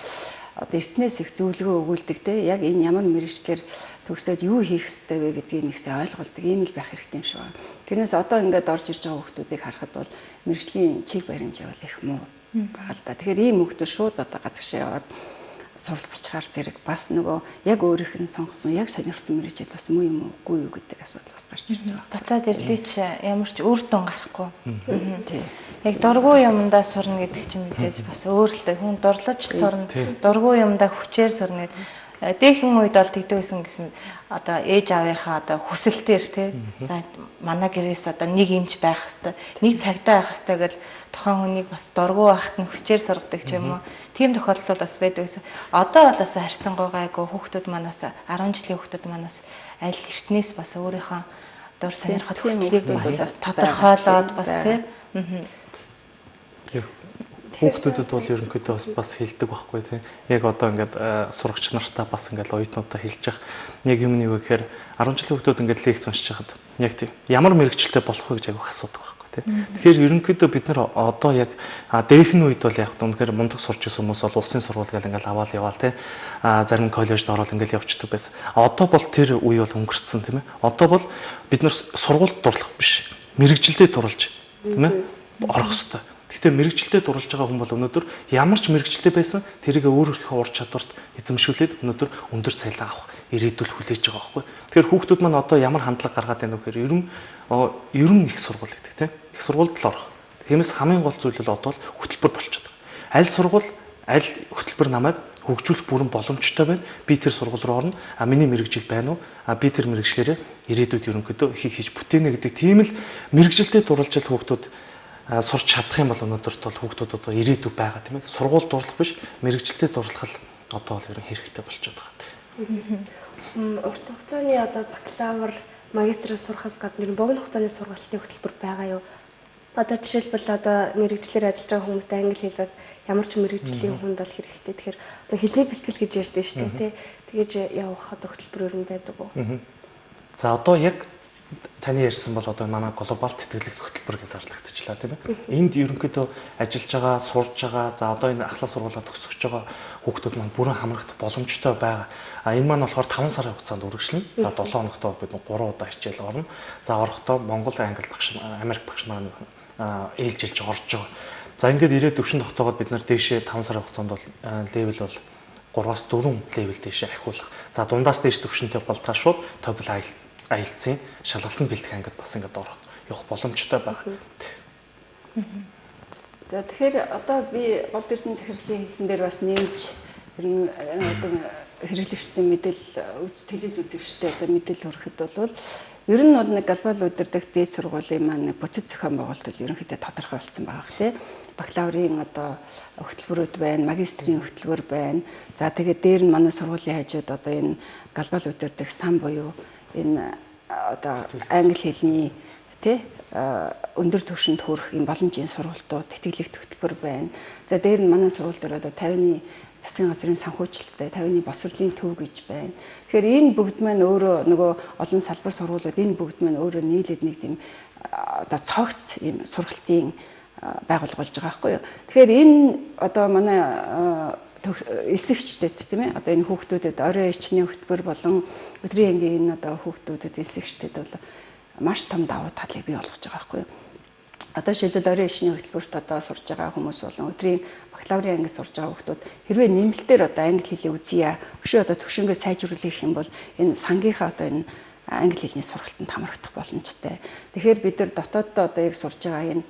одоо эртнээс их зөвлөгөө өгүүлдэг те яг энэ ямар мэрэгчлэр төгсөөд юу хийх ёстой вэ гэдгийг нэгсээ ойлголдог ийм л байх хэрэгтэй юм шиг байна. Тэрнээс одоо ингээд орж ирж байгаа хүүхдүүдийг харахад бол мэрэгжлийн чиг баримт явал их муу байгаа л да. Тэгэхээр ийм хүүхдүүд шууд одоо гадагшаа яваад суралцчихаар зэрэг бас нөгөө яг өөрийнх нь сонгосон яг сонирхсон мэрэгжил бас муу юм уугүй юу гэдэг асуудал бас гарч ирж байгаа. Буцаад ирлээч ямар ч үр дүн гарахгүй. Тийм. Яг дургүй юмдаа сурна гэдэг чинь мэдээж бас өөр л дээ. Хүн дурлаж сурна, дургүй юмдаа хүчээр сурна гэдэг. дээхэн үед бол тэгдэгсэн гэсэн одоо ээж аавынхаа одоо хүсэлтээр тий. За манай гэрээс одоо нэг эмч байх хэвээр, нэг цагдаа байх хэвээр гэл тухайн хүнийг бас дургу байхад нь хүчээр сургадаг ч юм уу. Тийм тохиолдол бас байдаг гэсэн. Одоо бол бас харьцангуйгаа айгу хүүхдүүд манаас 10 жилийн хүүхдүүд манаас аль эртнээс бас өөрийнхөө дур сонирхол хүслийг бас тодорхойлоод бас тий. Хүүхдүүдэд бол ерөнхийдөө бас хэлдэг байхгүй тийм. Яг одоо ингээд сурагч нартаа бас ингээд оюутнуудаа хэлж явах. Яг юм нэг вэ гэхээр 10 жилийн хүүхдүүд ингээд лекц уншиж хахад яг тийм ямар мэрэгчлээ болох вэ гэж айгүйх асуудаг байхгүй тийм. Тэгэхээр ерөнхийдөө бид нар одоо яг дээхэн үед бол яг үнэхээр мундаг сурч ирсэн хүмүүс бол улсын сургууль гэл ингээд аваад яваал тийм. Зарим коллежд ороод ингээд явчихдаг байсан. Одоо бол тэр үе бол өнгөрцөн тийм ээ. Одоо бол бид нар сургуульд дурлах биш. Мэрэгжилтэд дурлж тийм ээ. Орох ёстой. Гэхдээ мэрэгчлэлтэд дурлж байгаа хүн бол өнөөдөр ямар ч мэрэгчлэлтэй байсан тэрийг өөрийнхөө ур чадварт эзэмшүүлээд өнөөдөр өндөр цалин авах ирээдүйд хүлээж байгаа байхгүй. Тэгэхээр хүүхдүүд маань одоо ямар хандлага гаргаад байна вэ гэхээр ерөн их сургууль гэдэг тийм. Их сургуульд л орох. Тиймээс хамгийн гол зүйл бол одоо хөтөлбөр болчиход байгаа. Аль сургууль, аль хөтөлбөр намайг хөгжүүлэх бүрэн боломжтой байна. Би тэр сургууль руу орно. Миний мэрэгжил байна уу? Би тэр мэрэгчлэрээ ирээдүйд ерөнхийдөө хийж бүтээнэ гэдэг тийм л мэрэгжилтэд дурлж байгаа хүүхдүүд сурч чадах юм бол өнөөдөр бол хүүхдүүд одоо ирээдүй байгаа тийм ээ. Сургуульд дурлах биш, мэрэгжилтэд дурлах л одоо бол ерөн хэрэгтэй болчиход байгаа. Урт хугацааны одоо бакалавр, магистраа сурахаас гадна богино хугацааны сургалтын хөтөлбөр байгаа юу? Одоо жишээлбэл одоо мэрэгчлэр ажиллаж байгаа хүмүүст англи хэл бол ямар ч мэрэгжлийн хүнд бол хэрэгтэй. Тэгэхээр одоо хэлний бэлтгэл гэж ярьдэн шүү дээ тий. Тэгэж явах одоо хөтөлбөр ер нь байдаг уу? За одоо яг таны ярьсан бол одоо манай глобал тэтгэлэгт хөтөлбөр гэж зарлагдчихлаа тийм ээ. Энд ерөнхийдөө ажиллаж байгаа, сурж байгаа, за одоо энэ ахлах сургуулаа төгсөж байгаа хүүхдүүд маань бүрэн хамрагдах боломжтой байгаа. Энэ маань болохоор 5 сарын хугацаанд үргэлжлэнэ. За 7 хоногтоо бид 3 удаа хичээл орно. За орохдоо Монгол, Англи багш, Америк багш маань ээлжилж орж байгаа. За ингээд ирээд өвчин тогтоогоод бид нар дээшээ 5 сарын хугацаанд бол левел бол 3-аас 4 левел дээшээ ахиулах. За дундаас дээш төвшөнтэй болтаа шууд TOEFL IELTS-ийн шалгалтанд бэлтгэх ангид бас ингээд орох явах боломжтой байна. За тэгэхээр одоо би гол эрдэнэ захирлын хэлсэн дээр бас нэмж хэрэглэгчдийн мэдээлэл телевиз үзэгчтэй одоо мэдээлэл хүрэхэд бол ер нь бол нэг глобал удирдах дээд сургуулийн маань бүтэц зохион байгуулалт бол ерөнхийдөө тодорхой болсон байгаа тийм. Бакалаврын одоо хөтөлбөрүүд байна, магистрийн хөтөлбөр байна. За тэгээд дээр нь манай сургуулийн хажууд одоо энэ глобал удирдах сан буюу энэ одоо англи хэлний тий өндөр түвшинд хүрэх юм боломжийн сургалтууд тэтгэлэгт хөтөлбөр байна. За дээр нь манай сургууль дээр одоо 50-ны засгийн газрын санхүүжилттэй 50-ны боловсролын төв гэж байна. Тэгэхээр энэ бүгд маань өөрөө нөгөө олон салбар сургуулиуд энэ бүгд маань өөрөө нийлээд нэг тийм одоо цогц юм сургалтын байгуулга болж байгаа байхгүй юу. Тэгэхээр энэ одоо манай эсэгчдэд тийм ээ одоо энэ хүүхдүүдэд орой ичний хөтөлбөр болон өдрийн ангийн энэ одоо хүүхдүүдэд эсэгчдэд бол маш том давуу талыг бий болгож байгаа байхгүй юу. Одоо шийдэл орой ичний хөтөлбөрт одоо сурж байгаа хүмүүс болон өдрийн бакалаврын ангид сурж байгаа хүүхдүүд хэрвээ нэмэлтээр одоо англи хэлийг үзье. Өшөө одоо төвшингээ сайжруулах юм бол энэ сангийнхаа одоо энэ англи хэлний сургалтанд хамрагдах боломжтой. Тэгэхээр бид нар дотооддоо одоо яг сурж байгаа энэ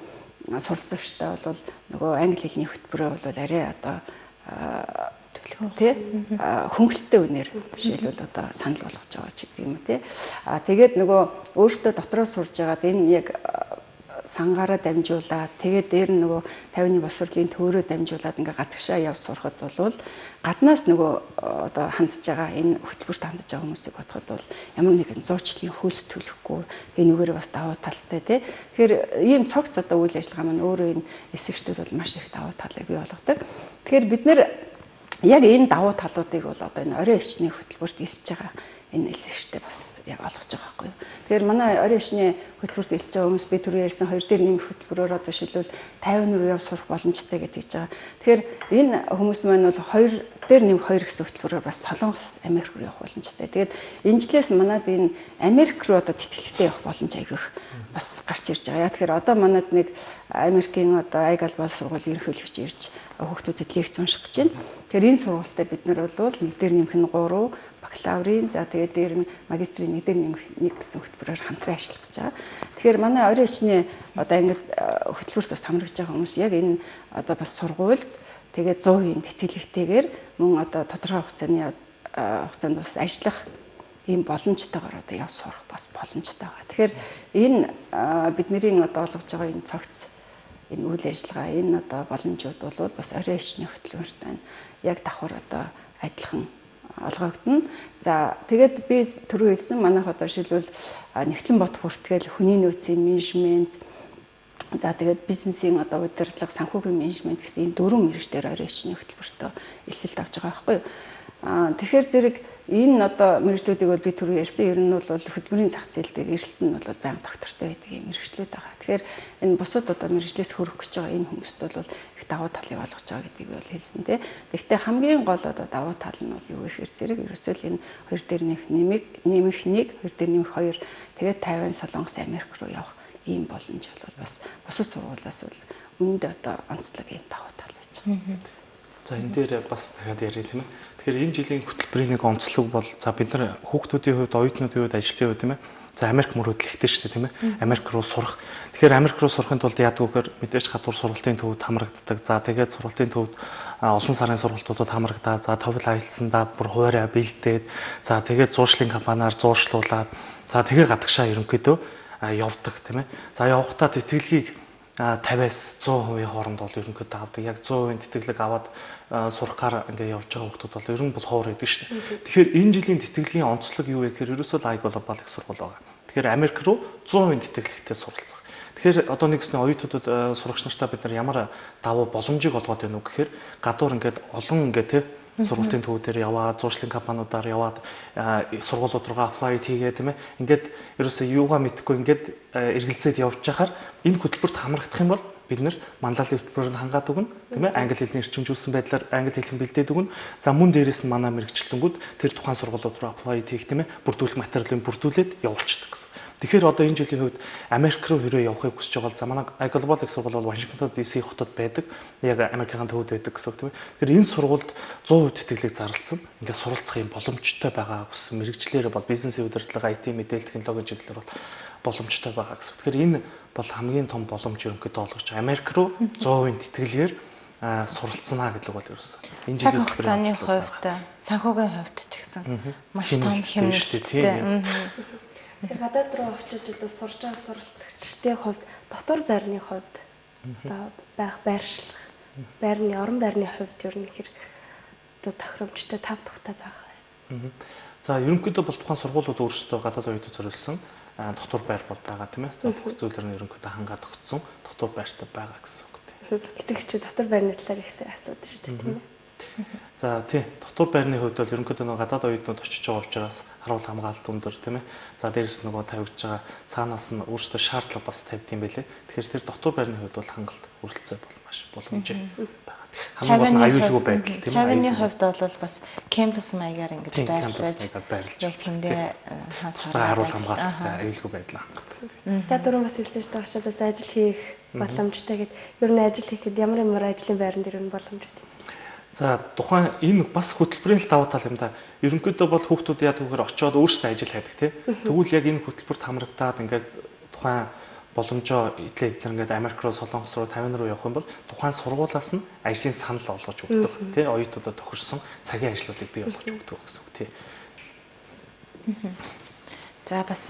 суралцагчтай бол нөгөө англи хэлний хөтөлбөрөө бол арай одоо тий хөнгөлөлттэй үнээр жишээлбэл одоо санал болгож байгаа ч гэдэг юм уу тий. Тэгээд нөгөө өөртөө дотроо сурж байгаад энэ яг сангаараа дамжуулаад тэгээд дээр нь нөгөө 50-ны боловсролын төөрөө дамжуулаад ингээ гадагшаа явж сурахад бол гаднаас нөгөө одоо хандж байгаа энэ хөтөлбөрт хандж байгаа хүмүүсийг бодоход бол ямар нэгэн зуучлалын хөлс төлөхгүй энэ үгээр бас давуу талтай тий. Тэгэхээр ийм цогц одоо үйл ажиллагаа маань өөрөө энэ эсэгчдүүд бол маш их давуу талыг бий болгодог. Тэгэхээр бид нэр яг энэ давуу талуудыг бол одоо энэ орой ичний хөтөлбөрт эсэж байгаа энэ эсэгчтэй бас яг олгож байгаа байхгүй юу. Тэгэхээр манай орой ичний хөтөлбөрт эсэж байгаа хүмүүс би түрүү ярьсан 2 дээр нэмэх хөтөлбөрөөр одоо шилбэл 50 руу яв сурах боломжтой гэж хэлж байгаа. Тэгэхээр энэ хүмүүс маань бол 2 дээр нэмэх 2 гэсэн хөтөлбөрөөр бас Солонгос, Америк руу явах боломжтой. Тэгээд энэ жилээс манад энэ Америк руу одоо тэтгэлэгтэй явах боломж айгүйх бас гарч ирж байгаа. Тэгэхээр одоо манад нэг Америкийн одоо Айгал бол сургуулийн ерөнхийлөгч ирж хүүхдүүдэд лекц унших гэж байна. Тэгэхээр энэ сургуультай бид нар бол нэг дээр нэмэх нь 3 бакалаврын за тэгээд дээр нь магистрийн нэг дээр нэмэх 1 гэсэн хөтөлбөрөөр хамтран ажиллах гэж байгаа. Тэгэхээр манай орой ичний одоо ингээд хөтөлбөрт бас хамрагдж байгаа хүмүүс яг энэ одоо бас сургуульд тэгээд 100% тэтгэлэгтэйгээр мөн одоо тодорхой хугацааны хугацаанд бас ажиллах ийм боломжтойгоор одоо явж сурах бас боломжтой байгаа. Тэгэхээр энэ бидний одоо олгож байгаа энэ цогц энэ үйл ажиллагаа энэ одоо боломжууд бол бас орой ичний хөтөлбөртэй яг давхар одоо адилхан олгогдно. За тэгээд би түрүү хэлсэн манайх одоо жишээлбэл Нэгтлэн бот хүртэл хүний нөөцийн менежмент за тэгээд бизнесийн одоо удирдлага, санхүүгийн менежмент гэсэн энэ дөрвөн мэргэжлэр орой ичний хөтөлбөртөө эсэлт авч байгаа байхгүй юу? Тэгэхээр зэрэг энэ одоо мэргэжлүүдийг бол би түрүү ярьсан. Ер нь бол хөдөлмөрийн зах зээл дээр эрэлт нь бол байнга доктортой байдаг юм мэргэжлүүд байгаа. Тэгэхээр энэ бусад одоо мэргэжлээс хөрөх гэж байгаа энэ хүмүүст бол их давуу талыг олгож байгаа гэдгийг бол хэлсэн тий. Гэхдээ хамгийн гол одоо давуу тал нь бол юу гэхээр зэрэг ерөөсөө л энэ 2 дээр нэмэх 1, 2 дээр нэмэх 2 тэгээд Тайван, Солонгос, Америк руу явах ийм боломж бол бас бусад сургуулиас бол үүнд одоо онцлог ийм давуу тал байж байгаа. За энэ дээр бас дахиад ярих тийм ээ. Тэгэхээр энэ жилийн хөтөлбөрийн нэг онцлог бол за бид нар хүүхдүүдийн хувьд, оюутнуудын хувьд, ажилчдын хувьд тийм ээ. За Америк мөрөөдөл ихтэй шүү дээ тийм ээ. Америк руу сурах. Тэгэхээр Америк руу сурахын тулд яадгүйгээр мэдээж гадуур сургалтын төвд хамрагддаг. За тэгээд сургалтын төвд олон сарын сургалтуудад хамрагдаад за TOEFL IELTS-андаа бүр хуваараа бэлдээд за тэгээд зуршлын компаниар зуршлуулаад за тэгээ гадагшаа ерөнхийдөө явдаг тийм ээ. За явахдаа тэтгэлгийг 50-аас 100% хооронд бол ерөнхийдөө авдаг. Яг 100% тэтгэлэг аваад сурахаар ингээ явж байгаа хүмүүс бол ер нь бол ховор байдаг шүү дээ. Тэгэхээр энэ жилийн тэтгэлгийн онцлог юу вэ гэхээр ерөөсөө iGlobal их сургууль байгаа. Тэгэхээр Америк руу 100% тэтгэлэгтэй суралцах. Тэгэхээр одоо нэгсний оюутнуудад сурагч нартаа бид нар ямар давуу боломжийг олгоод байна уу гэхээр гадуур ингээд олон ингээ тий сургалтын төвүүдээр яваад, зуршлын компаниудаар яваад сургуулиуд руу apply хийгээ тийм ээ. Ингээд ерөөсөө юугаа мэдхгүй ингээд эргэлзээд явж байхаар энэ хөтөлбөрт хамрагдах юм бол бид нэр манлайлалын хөтөлбөрөнд хангаад өгнө тийм ээ. Англи хэлний эрчимжүүлсэн байдлаар англи хэлэн бэлдээд өгнө. За мөн дээрээс нь манай мэрэгчлэлтэнгүүд тэр тухайн сургуулиуд руу apply хийх тийм ээ. Бүрдүүлэх материалыг бүрдүүлээд явуулчихдаг гэсэн. Тэгэхээр одоо энэ жилийн хувьд Америк руу хэрвээ явахыг хүсэж байгаа бол за манай iGlobal их сургууль бол Вашингтон DC хотод байдаг. Яг Америкийн төвд байдаг гэсэн үг тийм ээ. Тэгэхээр энэ сургуульд 100% тэтгэлэг зарласан. Ингээд суралцах юм боломжтой байгаа гэсэн мэрэгчлэр бол бизнесийн удирдлага, IT, мэдээлэл технологийн чиглэлээр бол боломжтой байгаа гэсэн. Тэгэхээр энэ бол хамгийн том боломж ерөнхийдөө олгож Америк руу 100% тэтгэлгээр суралцсанаа гэдэг бол ерөөсөн. Энэ жилийн хугацааны хувьд, санхүүгийн хувьд ч гэсэн маш том хэмнэлттэй. Тэгэхээр гадаад руу очиж одоо сурж байгаа суралцагчдын хувьд дотор байрны хувьд одоо байх байршлах, байрны орон байрны хувьд ер нь хэр одоо тохиромжтой тав тухтай байх вэ? За ерөнхийдөө бол тухайн сургуулиуд өөрсдөө гадаад оюутнууд зориулсан дотор байр бол байгаа тийм ээ. За бүх зүйлээр нь ерөнхийдөө хангаад өгсөн дотор байртай байгаа гэсэн үг тийм. Эцэгчүүд дотор байрны талаар их асуудаг шүү дээ тийм ээ. За тий дотор байрны хувьд бол ерөнхийдөө нэг гадаад оюутнууд очиж байгаа учраас харуул хамгаалалт өндөр тийм ээ. За дээрэс нөгөө тавигдж байгаа цаанаас нь өөрсдөө шаардлага бас тавьд юм байлээ. Тэгэхээр тэр дотор байрны хувьд бол хангалт хүрэлцээ бол маш боломжтой байгаа. Хамгийн гол нь аюулгүй байдал тийм ээ. 50-ны хувьд бол бас кампус маягаар ингэж байрлаж яг тэндээ харуул хамгаалалттай аюулгүй байдал хангадаг. Та дөрөв бас хэлсэн шүү дээ очоод бас ажил хийх боломжтой гэд. Ер нь ажил хийхэд ямар ажлын байран дээр нь боломж үү? За тухайн энэ бас хөтөлбөрийн л давуу тал юм да. Ерөнхийдөө бол хүүхдүүд яа түүгээр очиод өөрсдөө ажил хайдаг тий. Тэгвэл яг энэ хөтөлбөрт хамрагдаад ингээд тухайн боломжоо эдлээ ингээд Америк руу, Солонгос руу, Тайван руу явах юм бол тухайн сургуулаас нь ажлын санал олгож өгдөг тий. Оюутнуудад тохирсон цагийн ажлуудыг бий болгож өгдөг гэсэн үг тий. За бас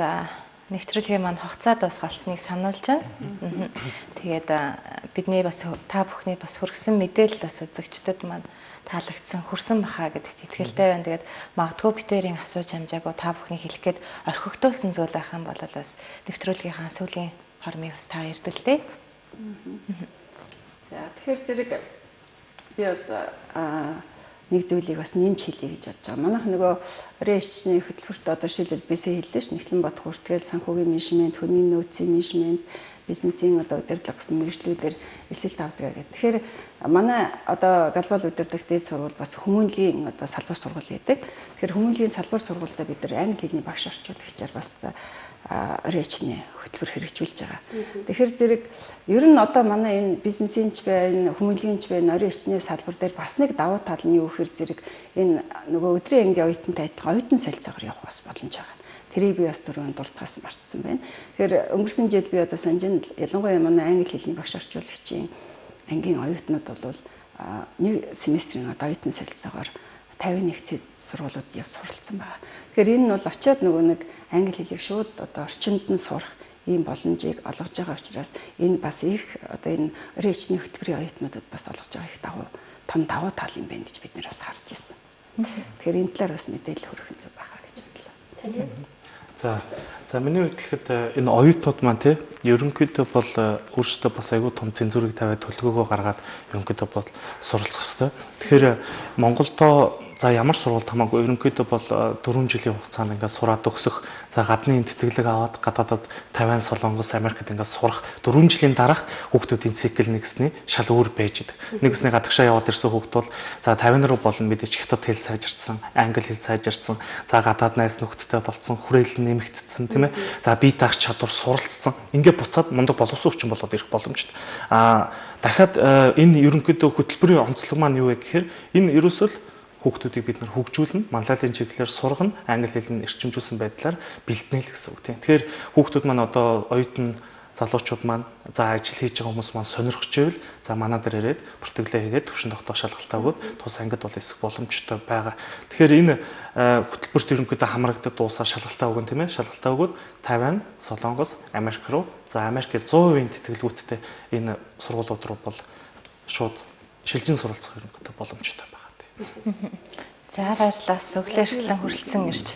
нэвтрүүлгийн маань хугацаад бас галсныг сануулж байна. Тэгээд бидний бас та бүхний бас хүргэсэн мэдээлэл бас үзэгчдэд маань таалагдсан, хүрсэн бахаа гэдэгт итгэлтэй байна. Тэгээд магадгүй битэрийн асууж хамжаагүй та бүхний хэлэх гээд орхигдуулсан зүйл байх юм бол бас нэвтрүүлгийнхаа сүүлийн хормыг бас та эрдүүлдэй. За тэгэхээр зэрэг би бас нэг зүйлийг бас нэмж хэлье гэж бодож байгаа. Манайх нөгөө РЭЧ-ний хөтөлбөрт одоо шилжил бисээ хэллээ ш. Нэгтлэн бот хүртэл санхүүгийн менежмент, хүний нөөцийн менежмент, бизнесийн одоо удирдлага гэсэн мэргэжлүүдээр эсэлт авдаг гэдэг. Тэгэхээр манай одоо глобал удирдлагын дээд сургууль бас хүмүүнлэгийн одоо салбар сургууль гэдэг. Тэгэхээр хүмүүнлэгийн салбар сургуультай бид нар англи хэлний багш орчуулагчаар бас РЭЧ-ний хөтөлбөр хэрэгжүүлж байгаа. Тэгэхээр зэрэг ер нь одоо манай энэ бизнесийн ч байна, хүмүүнлэгийн ч байна, РЭЧ-ний салбар дээр бас нэг давуу тал нь юу гэхээр зэрэг энэ нөгөө өдрийн ангийн оюутантай адилхан оюутан солилцоогоор явах бас боломж байгаа. Тэрийг би бас түрүүн дуртахаас мартсан байна. Тэгэхээр өнгөрсөн жил би одоо санаж нь ялангуяа манай англи хэлний багш орчуулагчийн ангийн оюутнууд бол нэг семестрийн одоо оюутан солилцоогоор 51 сургуулиуд явж суралцсан байна. Тэгэхээр энэ нь бол очиод нөгөө нэг англи хэлийг шууд одоо орчинд нь сурах ийм боломжийг олгож байгаа учраас энэ бас их одоо энэ орчин хүчний хөтөлбөрийн оюутнуудад бас олгож байгаа их том давуу тал юм байна гэж бид нэр бас харж ирсэн. Тэгэхээр энэ талаар бас мэдээлэл хүргэх нь зөв байхаа гэж бодлоо. За миний хувьд хэлэхэд энэ оюутнууд маань тий ерөнхийдөө бол өөрсдөө бас айгүй том цензурыг тавиад төлөвлөгөөгөө гаргаад ерөнхийдөө бол суралцах хэрэгтэй. Тэгэхээр Монголдоо за ямар сургууль хамаагүй ерөнхийдөө бол 4 жилийн хугацаанд ингээд сураад өгсөх, за гадны тэтгэлэг аваад гадаадад Тайван, Солонгос, Америкт ингээд сурах 4 жилийн дараах хүүхдүүдийн цикл нэгсний шал өөр байж идэг. Нэгсний гадагшаа яваад ирсэн хүүхд бол за Тайван руу болно мэдээч хятад хэл сайжирсан, англи хэл сайжирсан, за гадаад найз нөхдөдтэй болцсон, хүрээлэн нэмэгдсэн тийм ээ. За бие даах чадвар суралцсан. Ингээд буцаад мундаг боловсон хүчин болоод ирэх боломжтой. Дахиад энэ ерөнхийдөө хөтөлбөрийн онцлог маань юу вэ гэхээр энэ ерөөсөө хүүхдүүдийг бид нар хөгжүүлнэ, манлайлалын чиглэлээр сургана, англи хэлний эрчимжүүлсэн байдлаар бэлтнэ л гэсэн үг тийм. Тэгэхээр хүүхдүүд маань одоо оюутан залуучууд маань за ажил хийж байгаа хүмүүс маань сонирхож байвал за манай дээр ирээд бүртгэлээ хийгээд төвшин тогтоох шалгалтаа өгөөд тус ангид бол эсэх боломжтой байгаа. Тэгэхээр энэ хөтөлбөрт ерөнхийдөө хамрагддаг дуусаа шалгалтаа өгөн тийм ээ. Шалгалтаа өгөөд Тайван, Солонгос, Америк руу за Америкт 100% тэтгэлгүүттэй энэ сургуулиуд руу бол шууд шилжин суралцах ерөнхийдөө боломжтой байна. За баярлалаа. Өглөөшлэн хүрэлцэн ирж.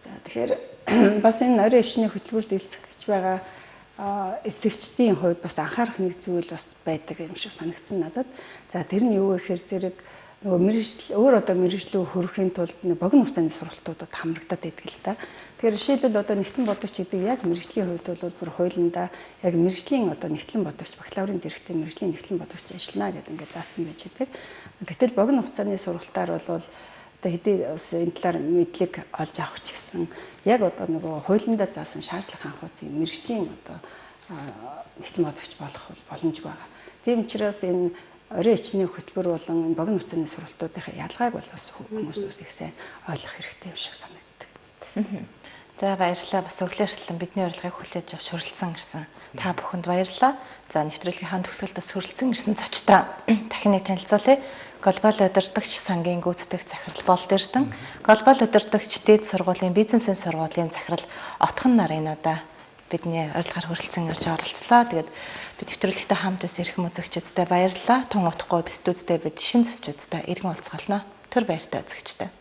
За тэгэхээр бас энэ орчин ишний хөтөлбөрт элсэгч байгаа эсэгчдийн хувьд бас анхаарах нэг зүйл бас байдаг юм шиг санагдсан надад. За тэр нь юу вэ гэхээр зэрэг нөгөө мэрэгжил өөр одоо мэрэгжлөө хөрөхийн тулд богино хугацааны сургалтуудад хамрагдаад байдаг л та. Тэгэхээр жишээлбэл одоо нэгтлэн бодогч гэдэг яг мэрэгжлийн хувьд бол бүр хуулиндаа яг мэрэгжлийн одоо нэгтлэн бодогч бакалаврын зэрэгтэй мэрэгжлийн нэгтлэн бодогч ажиллана гэдэг ингээд заасан байж байгаа. Гэтэл богино хугацааны сургалтаар бол одоо хэдий бас энэ талаар мэдлэг олж авах ч гэсэн яг одоо нөгөө хуулиндаа заасан шаардлага хангах мэрэгжлийн одоо нэгтлэн бодогч болох боломжгүй байгаа. Тийм учраас энэ орчин ичний хөтөлбөр болон богино хугацааны сургалтуудын ялгааг бол бас хүмүүс их сайн ойлгох хэрэгтэй юм шиг санагддаг. За баярлалаа. Бас өглөөшлэн бидний урилгыг хүлээж авч хүрэлцэн ирсэн та бүхэнд баярлалаа. За нэвтрүүлгийн хаан төгсгөлд бас хүрэлцэн ирсэн зочдоо дахин нэг танилцуулъя. Глобал удирдагч сангийн гүйцэтгэх захирал Болд Эрдэнэ, глобал удирдагч дээд сургуулийн бизнесийн сургуулийн захирал Отхон Нарынуудаа бидний урилгаар хүрэлцэн ирж оролцлоо. Тэгээд бид нэвтрүүлэгтээ хамт ус ирэх үзэгчдэд баярлалаа. Тун утгагүй студидтэй бид шинэ зочдтой иргэн уулзгалнаа. Түр баяртай үзэгчтэй.